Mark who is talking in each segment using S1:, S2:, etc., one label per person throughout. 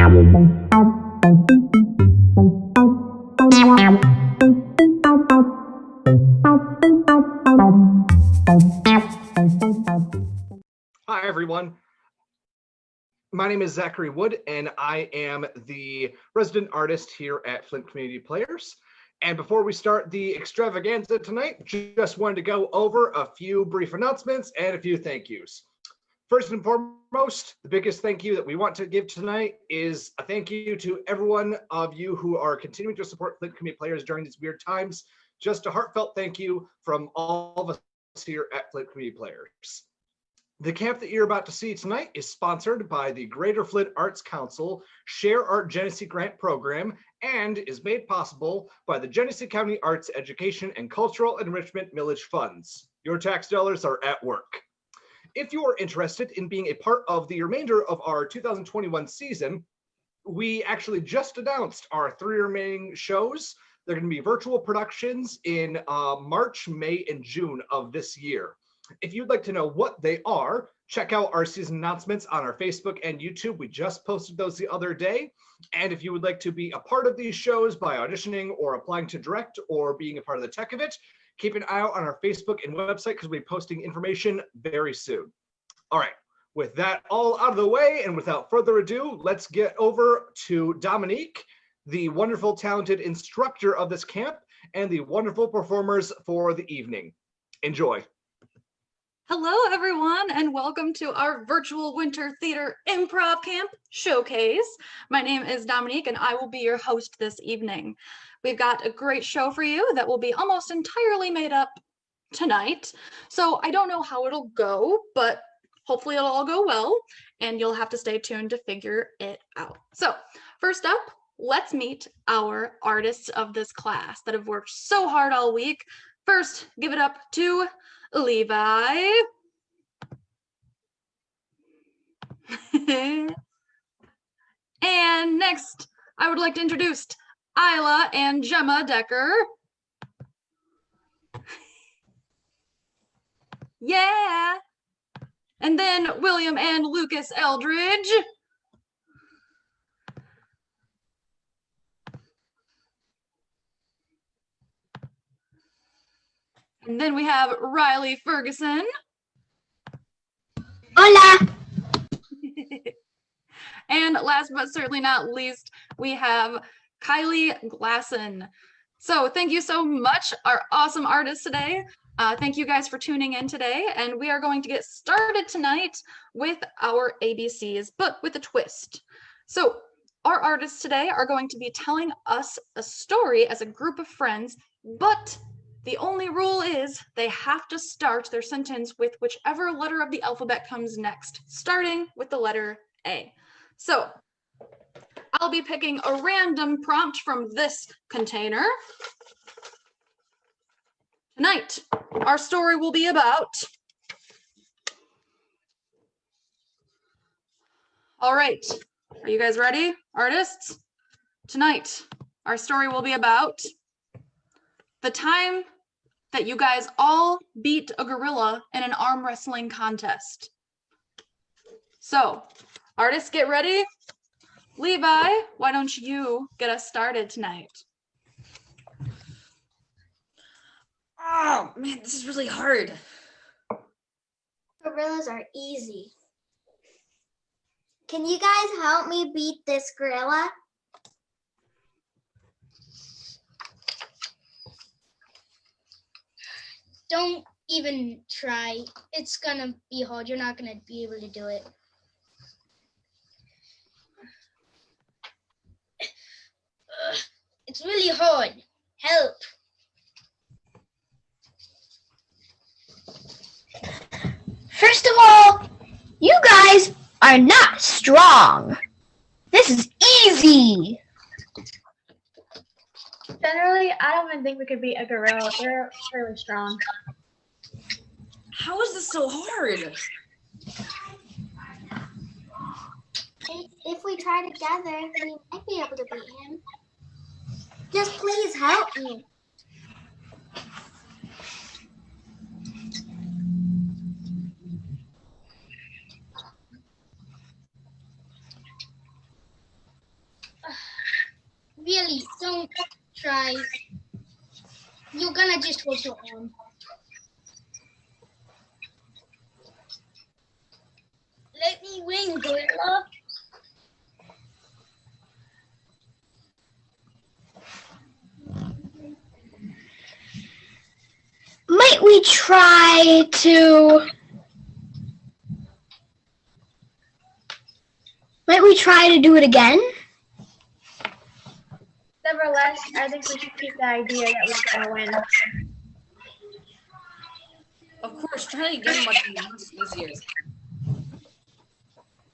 S1: Hi, everyone. My name is Zachary Wood, and I am the resident artist here at Flint Community Players. And before we start the extravaganza tonight, just wanted to go over a few brief announcements and a few thank yous. First and foremost, the biggest thank you that we want to give tonight is a thank you to everyone of you who are continuing to support Flint Community Players during these weird times. Just a heartfelt thank you from all of us here at Flint Community Players. The camp that you're about to see tonight is sponsored by the Greater Flint Arts Council Share Art Genesee Grant Program and is made possible by the Genesee County Arts Education and Cultural Enrichment Millage Funds. Your tax dollars are at work. If you are interested in being a part of the remainder of our 2021 season, we actually just announced our 3 remaining shows. They're going to be virtual productions in March, May, and June of this year. If you'd like to know what they are, check out our season announcements on our Facebook and YouTube. We just posted those the other day. And if you would like to be a part of these shows by auditioning or applying to direct or being a part of the tech of it, keep an eye out on our Facebook and website because we'll be posting information very soon. All right, with that all out of the way and without further ado, let's get over to Dominique, the wonderful, talented instructor of this camp and the wonderful performers for the evening. Enjoy.
S2: Hello, everyone, and welcome to our virtual winter theater improv camp showcase. My name is Dominique, and I will be your host this evening. We've got a great show for you that will be almost entirely made up tonight. So I don't know how it'll go, but hopefully it'll all go well, and you'll have to stay tuned to figure it out. So first up, let's meet our artists of this class that have worked so hard all week. First, give it up to Levi. And next, I would like to introduce Isla and Gemma Decker. Yeah. And then William and Lucas Eldridge. And then we have Riley Ferguson.
S3: Hola.
S2: And last but certainly not least, we have Kylie Glasson. So thank you so much, our awesome artists today. Thank you guys for tuning in today. And we are going to get started tonight with our ABCs, but with a twist. So our artists today are going to be telling us a story as a group of friends, but the only rule is they have to start their sentence with whichever letter of the alphabet comes next, starting with the letter A. So I'll be picking a random prompt from this container. Tonight, our story will be about... All right, are you guys ready, artists? Tonight, our story will be about the time that you guys all beat a gorilla in an arm wrestling contest. So, artists, get ready. Levi, why don't you get us started tonight?
S3: Oh, man, this is really hard.
S4: Gorillas are easy. Can you guys help me beat this gorilla?
S5: Don't even try. It's gonna be hard. You're not gonna be able to do it. It's really hard. Help.
S3: First of all, you guys are not strong. This is easy.
S6: Generally, I don't even think we could beat a gorilla. They're really strong.
S3: How is this so hard?
S4: If we try together, we might be able to beat him. Just please help me.
S5: really, don't try. You're gonna just hold your arm. Let me win, gorilla.
S4: Might we try to do it again?
S6: Nevertheless, I think we should keep the idea that we're gonna win.
S3: Of course, trying again might be much easier.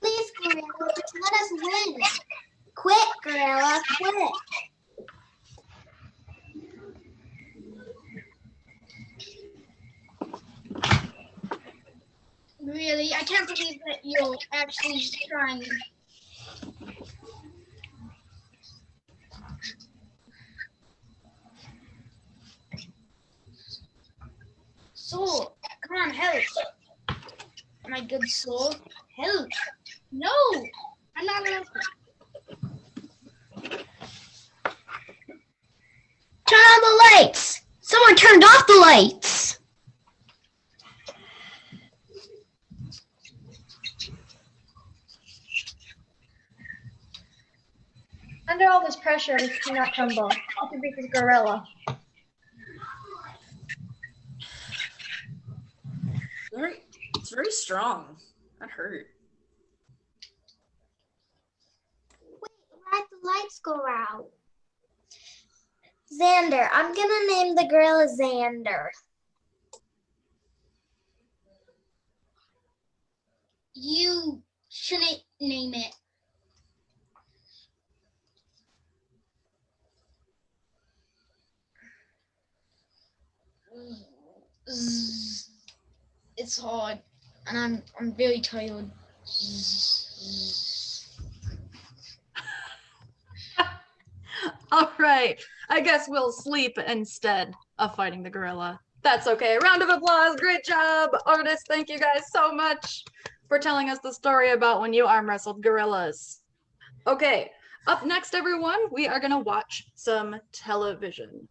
S4: Please, Gorilla, just let us win. Quit, Gorilla, quit.
S5: Really, I can't believe that you're actually trying. Soul, come on, help. My good soul, help. No, I'm not gonna.
S4: Turn on the lights. Someone turned off the lights.
S6: Under all this pressure, we cannot crumble. We can beat this gorilla.
S3: It's very strong. That hurt.
S4: Wait, why'd the lights go out? Xander. I'm gonna name the gorilla Xander.
S5: You shouldn't name it. It's hard, and I'm very tired.
S2: All right, I guess we'll sleep instead of fighting the gorilla. That's okay. Round of applause. Great job, artists. Thank you guys so much for telling us the story about when you arm wrestled gorillas. Okay, up next, everyone, we are gonna watch some television.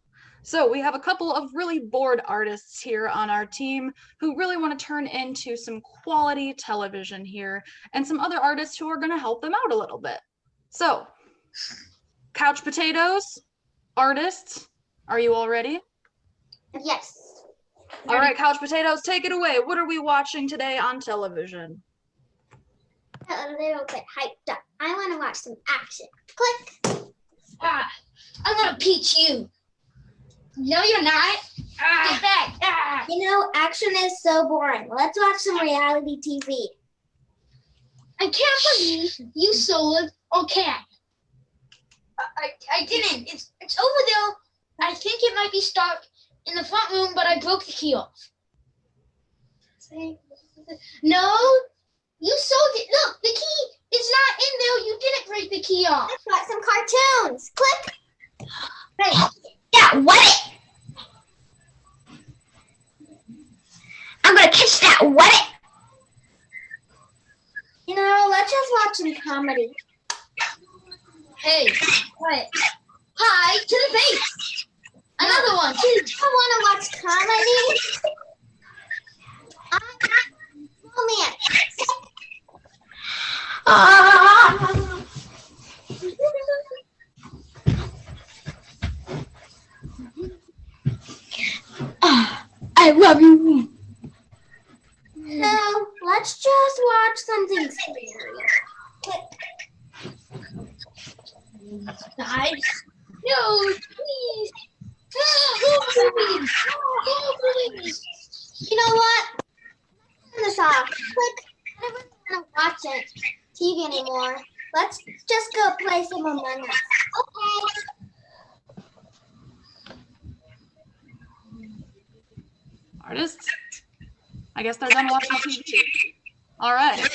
S2: So we have a couple of really bored artists here on our team who really want to turn into some quality television here, and some other artists who are going to help them out a little bit. So, couch potatoes, artists, are you all ready?
S4: Yes.
S2: All right, couch potatoes, take it away. What are we watching today on television?
S4: A little bit hyped up. I want to watch some action. Click.
S5: I'm gonna peach you. No, you're not. Get back.
S4: You know, action is so boring. Let's watch some reality TV.
S5: I can't believe you sold a cat. I didn't. It's over there. I think it might be stuck in the front room, but I broke the key off. No, you sold it. Look, the key is not in there. You didn't break the key off.
S4: Let's watch some cartoons. Click. Hey, yeah, what? I'm gonna catch that. What? You know, let's just watch some comedy.
S5: Hey, what? Hi to the face. Another one.
S4: I want to watch comedy. I love you. No, let's just watch something scary.
S5: Guys, no, please. No, please. No, please.
S4: You know what? Turn this off. Click. I don't really want to watch it. TV anymore. Let's just go play some Among Us. Okay.
S2: Artists? I guess they're done watching TV. All right.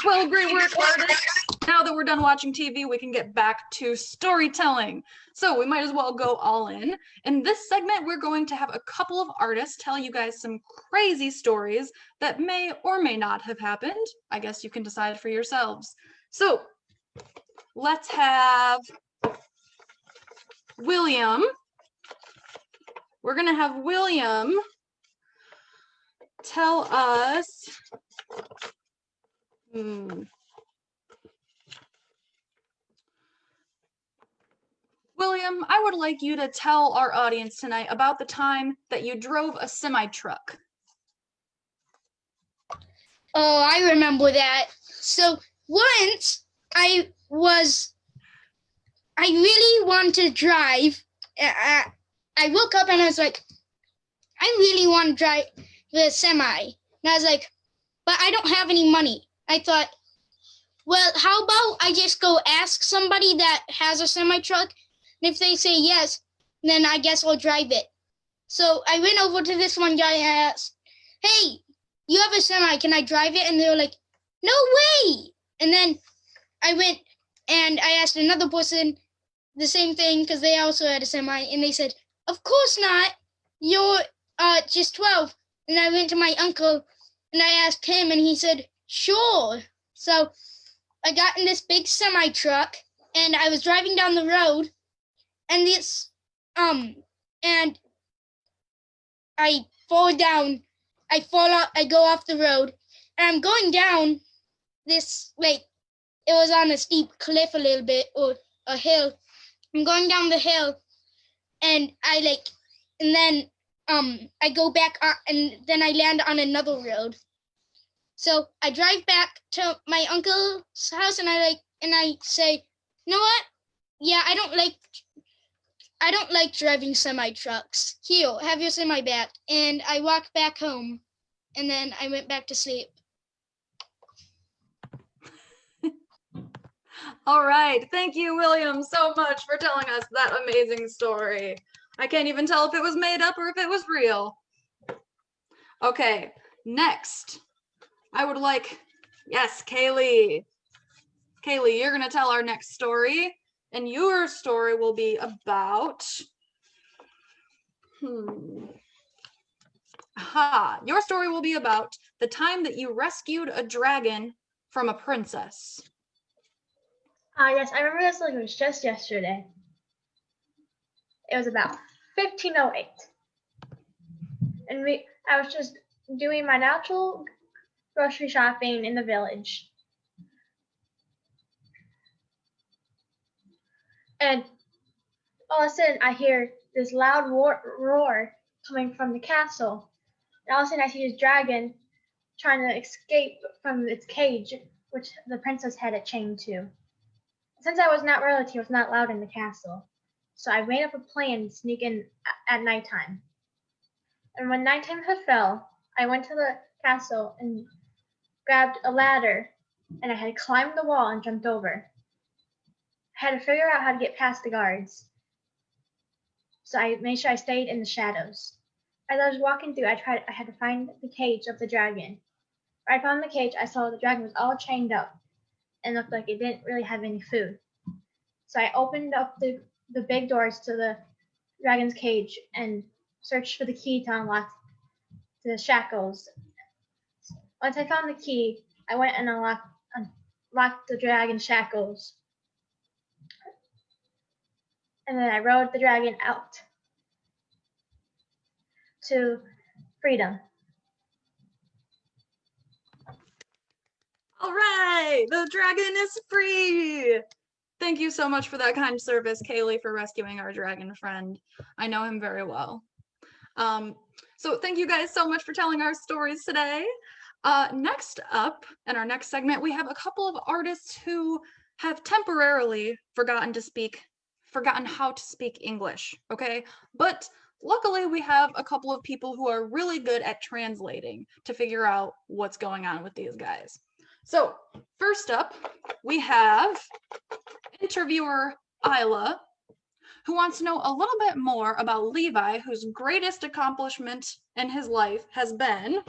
S2: Well, great work, artists. Now that we're done watching TV, we can get back to storytelling. So we might as well go all in. In this segment, we're going to have a couple of artists tell you guys some crazy stories that may or may not have happened. I guess you can decide for yourselves. So let's have William. We're gonna have William tell us. William, I would like you to tell our audience tonight about the time that you drove a semi-truck.
S5: Oh, I remember that. So once I really wanted to drive. I woke up and I was like, I really want to drive the semi. And I was like, but I don't have any money. I thought, well, how about I just go ask somebody that has a semi truck? And if they say yes, then I guess I'll drive it. So I went over to this one guy and I asked, hey, you have a semi, can I drive it? And they were like, no way. And then I went and I asked another person the same thing because they also had a semi, and they said, of course not, you're just 12. And I went to my uncle and I asked him and he said, sure. So I got in this big semi truck and I was driving down the road, and and I fall down, I go off the road, and I'm going down this, like, it was on a steep cliff a little bit, or a hill. I'm going down the hill, and then I go back on, and then I land on another road. So I drive back to my uncle's house, and I say, you know what? Yeah, I don't like driving semi trucks. Here, have your semi back. And I walked back home, and then I went back to sleep.
S2: All right, thank you, William, so much for telling us that amazing story. I can't even tell if it was made up or if it was real. Okay, next, I would like, yes, Kaylee. Kaylee, you're gonna tell our next story, and your story will be about, your story will be about the time that you rescued a dragon from a princess.
S6: Yes, I remember this like it was just yesterday. It was about 15:08. And I was just doing my natural grocery shopping in the village. And all of a sudden I hear this loud roar coming from the castle. And all of a sudden I see this dragon trying to escape from its cage, which the princess had it chained to. Since I was not royalty, it was not allowed in the castle. So I made up a plan to sneak in at nighttime. And when nighttime had fell, I went to the castle and grabbed a ladder, and I had climbed the wall and jumped over. I had to figure out how to get past the guards. So I made sure I stayed in the shadows. As I was walking through, I had to find the cage of the dragon. When I found the cage, I saw the dragon was all chained up and looked like it didn't really have any food. So I opened up the big doors to the dragon's cage and searched for the key to unlock the shackles. Once I found the key, I went and unlocked the dragon's shackles. And then I rode the dragon out to freedom.
S2: All right, the dragon is free. Thank you so much for that kind service, Kaylee, for rescuing our dragon friend. I know him very well. So thank you guys so much for telling our stories today. Next up, in our next segment, we have a couple of artists who have temporarily forgotten how to speak English, okay? But luckily we have a couple of people who are really good at translating to figure out what's going on with these guys. So first up, we have interviewer Isla, who wants to know a little bit more about Levi, whose greatest accomplishment in his life has been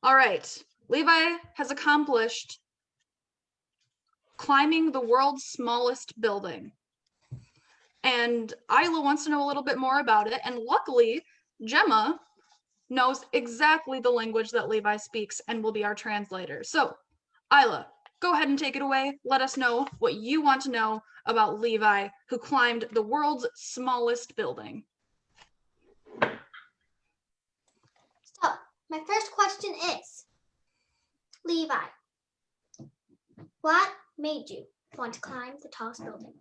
S2: all right, Levi has accomplished climbing the world's smallest building. And Isla wants to know a little bit more about it. And luckily, Gemma knows exactly the language that Levi speaks and will be our translator. So, Isla, go ahead and take it away. Let us know what you want to know about Levi, who climbed the world's smallest building.
S4: So, my first question is, Levi, what made you want to climb the tallest building?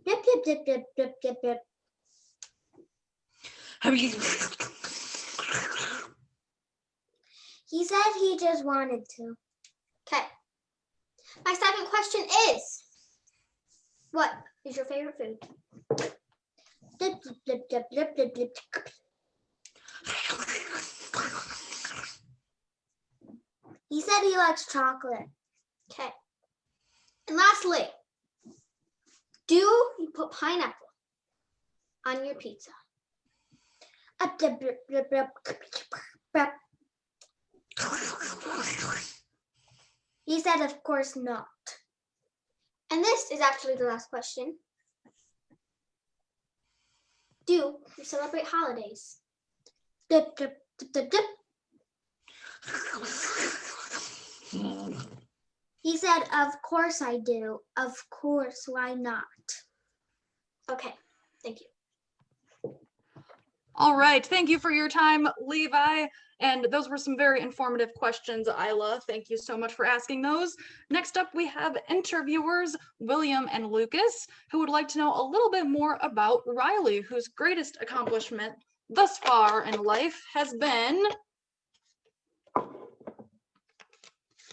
S4: Blip, blip, blip, blip, blip, blip, blip. He said he just wanted to. Okay. My second question is, what is your favorite food? Blip, blip, blip, blip, blip, blip, blip. He said he likes chocolate. Okay. And lastly, do you put pineapple on your pizza? He said, of course not. And this is actually the last question. Do you celebrate holidays? Dip, dip, dip, dip, dip. He said, of course I do. Of course, why not? Okay, thank you.
S2: All right, thank you for your time, Levi. And those were some very informative questions, Isla. Thank you so much for asking those. Next up, we have interviewers William and Lucas, who would like to know a little bit more about Riley, whose greatest accomplishment thus far in life has been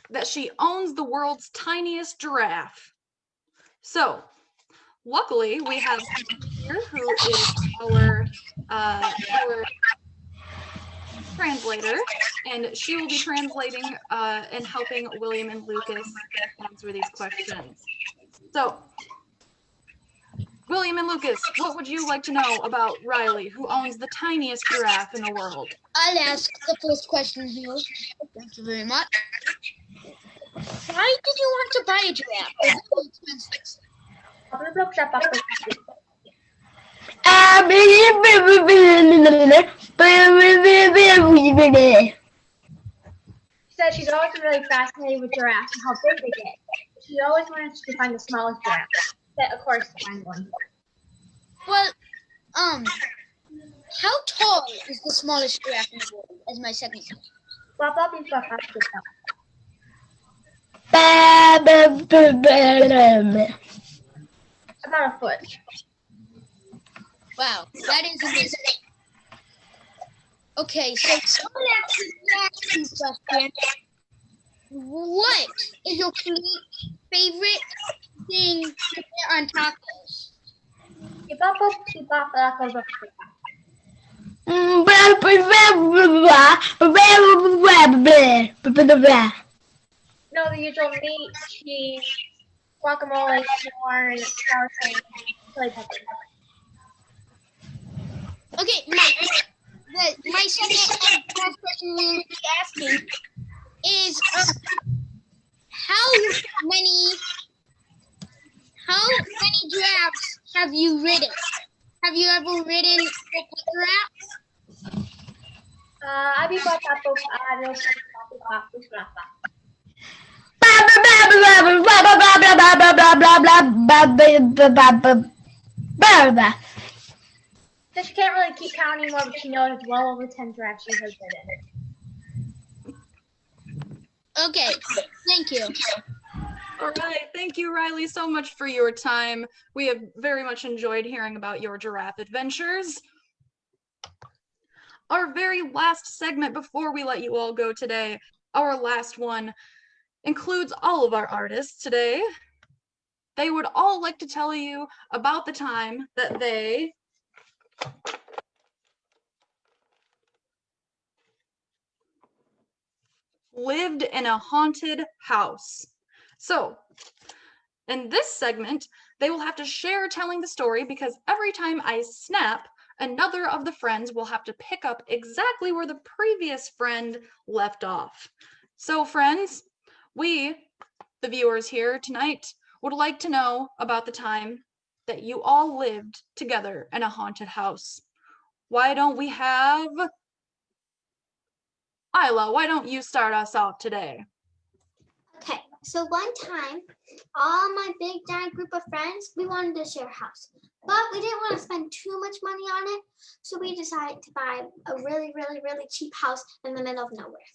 S2: that she owns the world's tiniest giraffe. So, luckily, we have someone here who is our translator, and she will be translating and helping William and Lucas answer these questions. So, William and Lucas, what would you like to know about Riley, who owns the tiniest giraffe in the world?
S5: I'll ask the first question here. Thank you very much. Why did you want to buy a giraffe? Is it too expensive?
S6: She said she's always been really fascinated with giraffes and how big they get. She always wanted to find the smallest giraffe. That, of course, to find one.
S5: Well, how tall is the smallest giraffe in the world? As my second question.
S6: About a foot.
S5: Wow, that is amazing. Okay, so someone actually asked you a question. What is your favorite thing to put on tacos?
S6: No, the usual meat, cheese, guacamole, corn, sour cream, chili pepper.
S5: Okay, my second and last question we'll be asking is how many giraffes have you ridden? Have you ever ridden a giraffe?
S6: So she can't really keep count anymore, but she knows it's well over 10 giraffes she has ridden.
S5: Okay, thank you.
S2: All right, thank you, Riley, so much for your time. We have very much enjoyed hearing about your giraffe adventures. Our very last segment before we let you all go today, our last one, includes all of our artists today. They would all like to tell you about the time that they lived in a haunted house. So, in this segment, they will have to share telling the story because every time I snap, another of the friends will have to pick up exactly where the previous friend left off. So, friends, we, the viewers here tonight, would like to know about the time that you all lived together in a haunted house. Why don't we have Isla, why don't you start us off today?
S4: Okay, so one time, all my big giant group of friends, we wanted to share a house, but we didn't want to spend too much money on it, so we decided to buy a really, really, really cheap house in the middle of nowhere.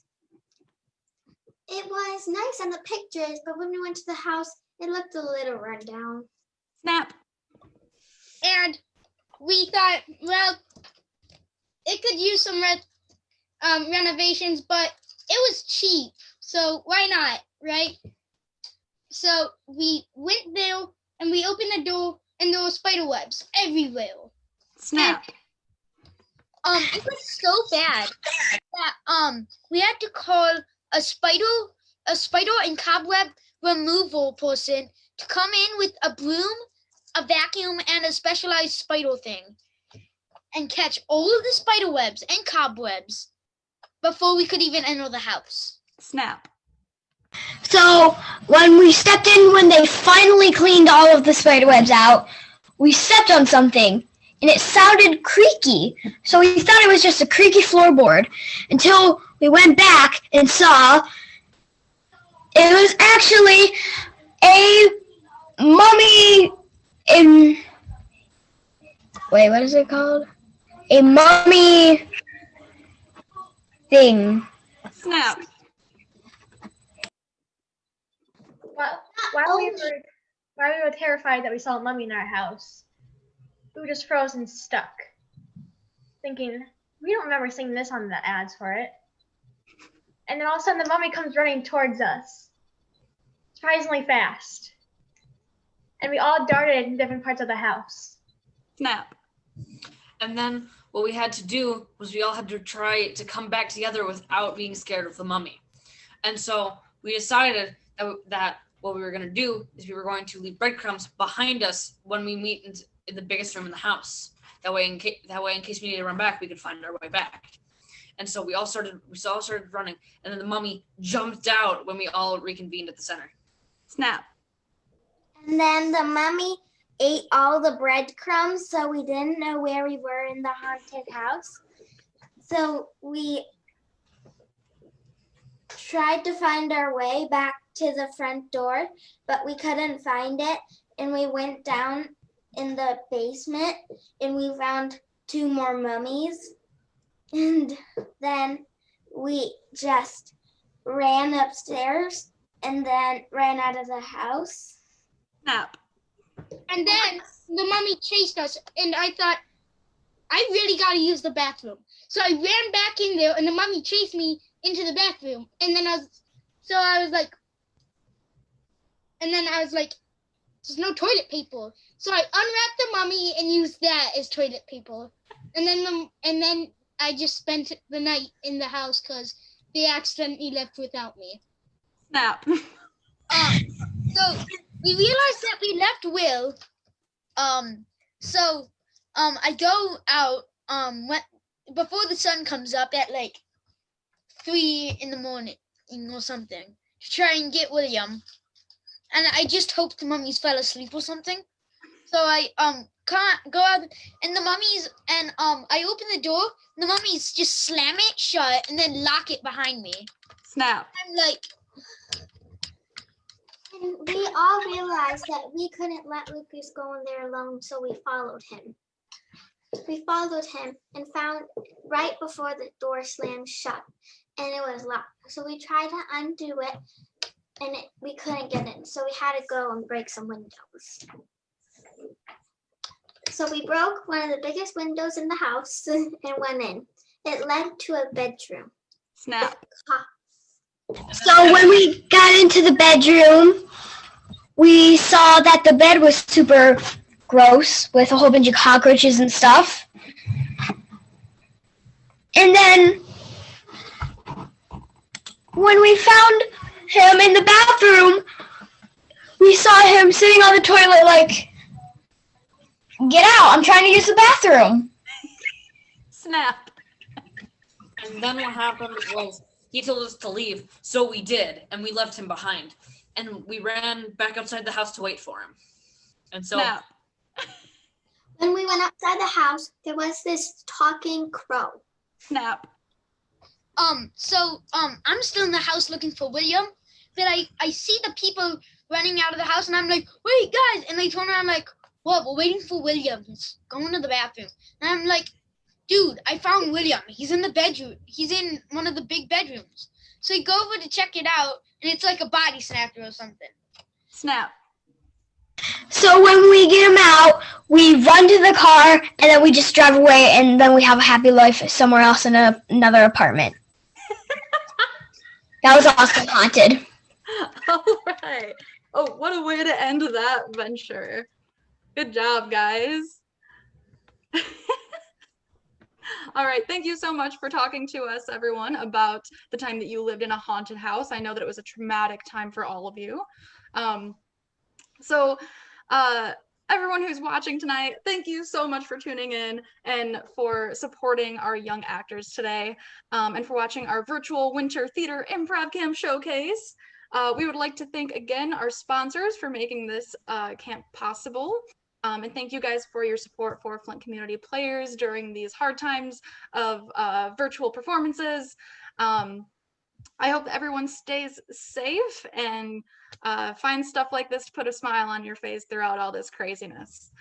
S4: It was nice on the pictures, but when we went to the house, it looked a little run down.
S2: Snap.
S5: And we thought, well, it could use some renovations, but it was cheap, so why not, right? So we went there and we opened the door, and there were spider webs everywhere.
S2: Snap.
S5: It was so bad that we had to call a spider and cobweb removal person to come in with a broom, a vacuum, and a specialized spider thing and catch all of the spider webs and cobwebs before we could even enter the house.
S2: Snap.
S3: So when we stepped in, when they finally cleaned all of the spider webs out, we stepped on something and it sounded creaky. So we thought it was just a creaky floorboard until we went back and saw it was actually a mummy in, wait, what is it called? A mummy thing.
S2: Snap.
S6: While we were terrified that we saw a mummy in our house, we were just frozen stuck, thinking, we don't remember seeing this on the ads for it. And then all of a sudden the mummy comes running towards us, surprisingly fast. And we all darted in different parts of the house.
S2: Snap.
S7: And then what we had to do was we all had to try to come back together without being scared of the mummy. And so we decided that what we were going to do is we were going to leave breadcrumbs behind us when we meet in the biggest room in the house. That way, in case we needed to run back, we could find our way back. And so we all started running, and then the mummy jumped out when we all reconvened at the center.
S2: Snap.
S4: And then the mummy ate all the breadcrumbs, so we didn't know where we were in the haunted house. So we tried to find our way back to the front door, but we couldn't find it. And we went down in the basement and we found 2 more mummies. And then we just ran upstairs and then ran out of the house.
S2: Snap.
S5: And then the mummy chased us, and I thought, I really got to use the bathroom. So I ran back in there, and the mummy chased me into the bathroom. And then I was like, there's no toilet paper. So I unwrapped the mummy and used that as toilet paper. And then I just spent the night in the house because they accidentally left without me.
S2: Snap.
S5: So we realized that we left Will. I go out before the sun comes up at like 3 in the morning or something to try and get William. And I just hope the mummies fell asleep or something. So I can't go out, and the mummies, and I open the door, and the mummies just slam it shut and then lock it behind me.
S2: Snap.
S5: I'm like,
S4: And we all realized that we couldn't let Lucas go in there alone, so we followed him. We followed him and found right before the door slammed shut, and it was locked. So we tried to undo it, and we couldn't get in. So we had to go and break some windows. So we broke one of the biggest windows in the house and went in. It led to a bedroom.
S2: Snap.
S3: So when we got into the bedroom, we saw that the bed was super gross with a whole bunch of cockroaches and stuff. And then when we found him in the bathroom, we saw him sitting on the toilet like, get out, I'm trying to use the bathroom.
S2: Snap.
S7: And then what happened was he told us to leave, so we did, and we left him behind. And we ran back outside the house to wait for him. And so
S2: Snap.
S4: When we went outside the house, there was this talking crow.
S2: Snap.
S5: I'm still in the house looking for William, but I see the people running out of the house, and I'm like, wait, guys, and they turn around like, what? We're waiting for William. He's going to the bathroom, and I'm like, dude, I found William. He's in the bedroom. He's in one of the big bedrooms. So I go over to check it out, and it's like a body snatcher or something.
S2: Snap.
S3: So when we get him out, we run to the car and then we just drive away, and then we have a happy life somewhere else in another apartment. That was also haunted.
S2: All right. Oh, what a way to end that venture. Good job, guys. All right. Thank you so much for talking to us, everyone, about the time that you lived in a haunted house. I know that it was a traumatic time for all of you. Everyone who's watching tonight, thank you so much for tuning in and for supporting our young actors today, and for watching our virtual winter theater improv camp showcase. We would like to thank again our sponsors for making this camp possible. And thank you guys for your support for Flint Community Players during these hard times of virtual performances. I hope that everyone stays safe and finds stuff like this to put a smile on your face throughout all this craziness.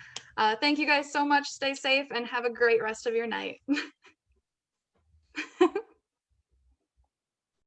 S2: Thank you guys so much. Stay safe and have a great rest of your night.